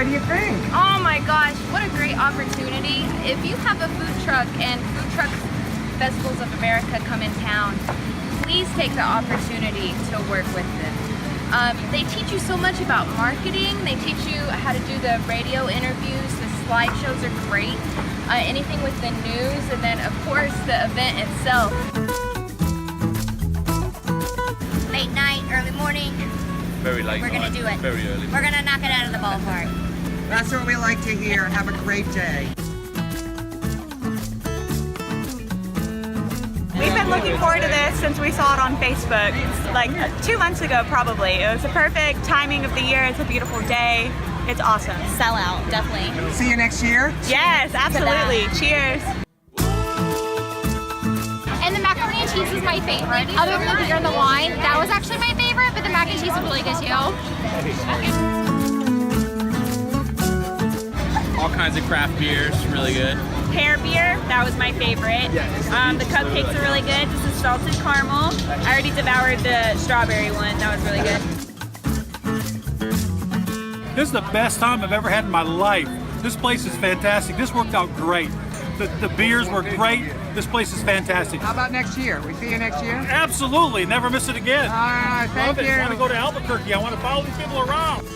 What do you think? Oh my gosh, what a great opportunity. If you have a food truck and Food Truck Festivals of America come in town, please take the opportunity to work with them. They teach you so much about marketing. They teach you how to do the radio interviews. The slideshows are great. Anything with the news, and then of course the event itself. Late night, early morning. Very late. We're gonna do it. Very early. We're gonna knock it out of the ballpark. That's what we like to hear. Have a great day. We've been looking forward to this since we saw it on Facebook, like 2 months ago probably. It was the perfect timing of the year. It's a beautiful day. It's awesome. Sell out, definitely. See you next year. Yes, absolutely. Cheers. And the macaroni and cheese is my favorite. Other than the beer and the wine, that was actually my favorite, but the mac and cheese was really good too. All kinds of craft beers, really good. Pear beer, that was my favorite. The cupcakes are really good. This is salted caramel. I already devoured the strawberry one. That was really good. This is the best time I've ever had in my life. This place is fantastic. This worked out great. The beers were great. This place is fantastic. How about next year? We see you next year? Absolutely. Never miss it again. All right, thank Love it. you. I want to go to Albuquerque. I want to follow these people around.